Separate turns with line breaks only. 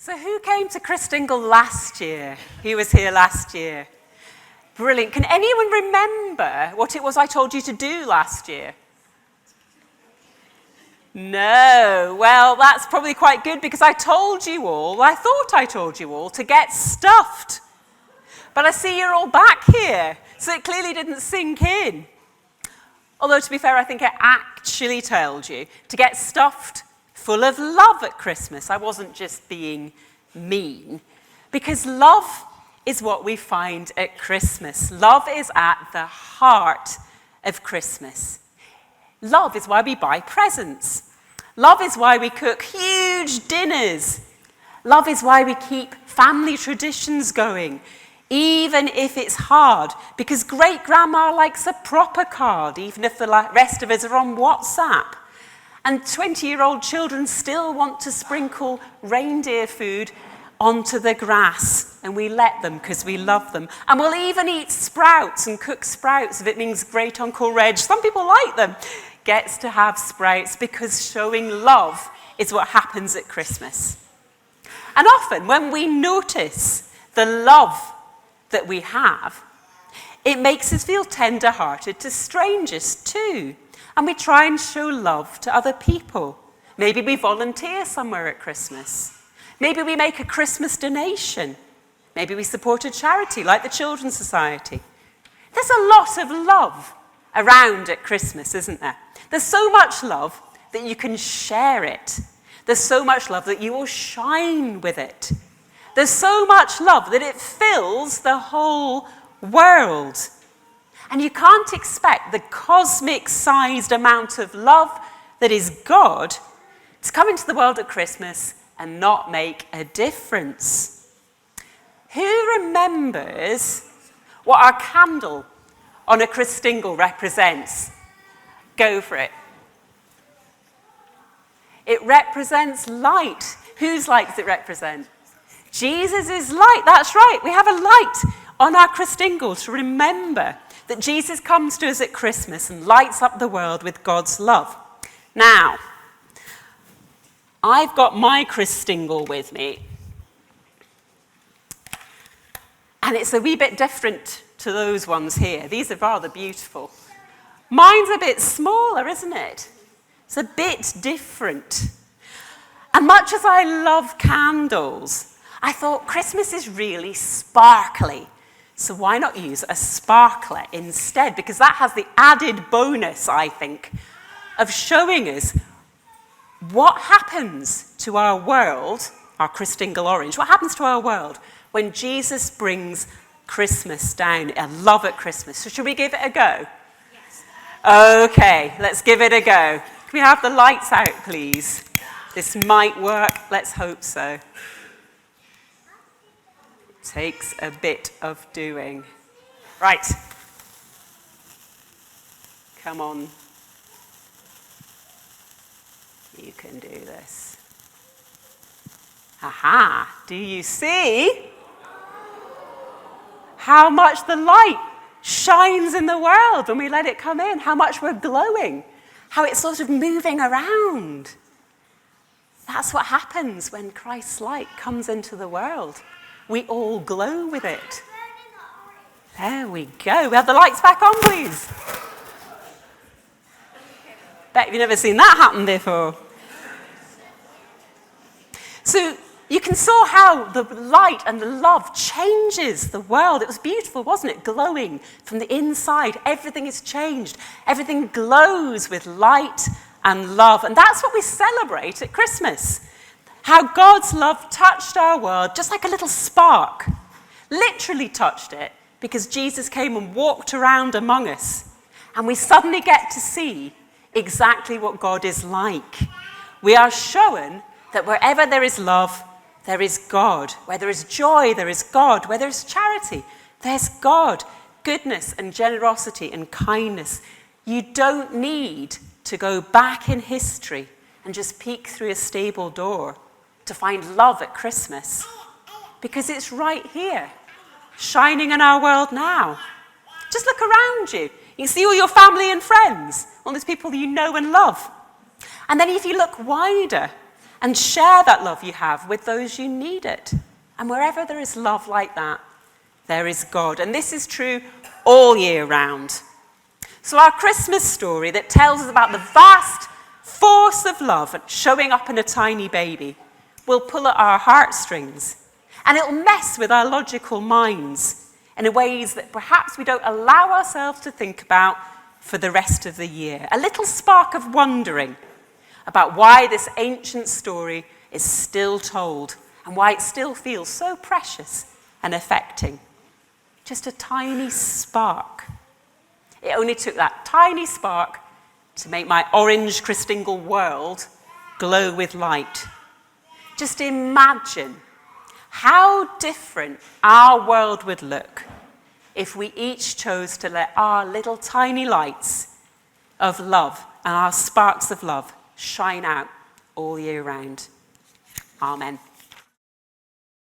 So who came to Christingle last year? Who was here last year? Brilliant. Can anyone remember what it was I told you to do last year? No. Well, that's probably quite good because I thought I told you all to get stuffed. But I see you're all back here, so it clearly didn't sink in. Although, to be fair, I think I actually told you to get stuffed full of love at Christmas. I wasn't just being mean. Because love is what we find at Christmas. Love is at the heart of Christmas. Love is why we buy presents. Love is why we cook huge dinners. Love is why we keep family traditions going, even if it's hard, because great-grandma likes a proper card, even if the rest of us are on WhatsApp. And 20-year-old children still want to sprinkle reindeer food onto the grass, and we let them because we love them. And we'll even eat sprouts and cook sprouts if it means Great Uncle Reg, some people like them, gets to have sprouts because showing love is what happens at Christmas. And often when we notice the love that we have, it makes us feel tender-hearted to strangers too. And we try and show love to other people. Maybe we volunteer somewhere at Christmas. Maybe we make a Christmas donation. Maybe we support a charity like the Children's Society. There's a lot of love around at Christmas, isn't there? There's so much love that you can share it. There's so much love that you will shine with it. There's so much love that it fills the whole world. And you can't expect the cosmic-sized amount of love that is God to come into the world at Christmas and not make a difference. Who remembers what our candle on a Christingle represents? Go for it. It represents light. Whose light does it represent? Jesus is light. That's right. We have a light on our Christingle to remember that Jesus comes to us at Christmas and lights up the world with God's love. Now, I've got my Christingle with me. And it's a wee bit different to those ones here. These are rather beautiful. Mine's a bit smaller, isn't it? It's a bit different. And much as I love candles, I thought Christmas is really sparkly. So why not use a sparkler instead? Because that has the added bonus, I think, of showing us what happens to our world, our Christingle orange, what happens to our world when Jesus brings Christmas down, a love at Christmas. So should we give it a go? Yes. Okay, let's give it a go. Can we have the lights out, please? This might work. Let's hope so. Takes a bit of doing. Right. Come on. You can do this. Aha! Do you see how much the light shines in the world when we let it come in? How much we're glowing? How it's sort of moving around? That's what happens when Christ's light comes into the world. We all glow with it. There we go. We have the lights back on, please. Bet you've never seen that happen before. So you can see how the light and the love changes the world. It was beautiful, wasn't it? Glowing from the inside. Everything is changed. Everything glows with light and love. And that's what we celebrate at Christmas. How God's love touched our world just like a little spark. Literally touched it because Jesus came and walked around among us. And we suddenly get to see exactly what God is like. We are shown that wherever there is love, there is God. Where there is joy, there is God. Where there is charity, there's God. Goodness and generosity and kindness. You don't need to go back in history and just peek through a stable door to find love at Christmas, because it's right here, shining in our world now. Just look around you. You can see all your family and friends, all those people you know and love. And then if you look wider and share that love you have with those you need it. And wherever there is love like that, there is God. And this is true all year round. So our Christmas story that tells us about the vast force of love showing up in a tiny baby will pull at our heartstrings, and it'll mess with our logical minds in ways that perhaps we don't allow ourselves to think about for the rest of the year. A little spark of wondering about why this ancient story is still told and why it still feels so precious and affecting. Just a tiny spark. It only took that tiny spark to make my orange crystal world glow with light. Just imagine how different our world would look if we each chose to let our little tiny lights of love and our sparks of love shine out all year round. Amen.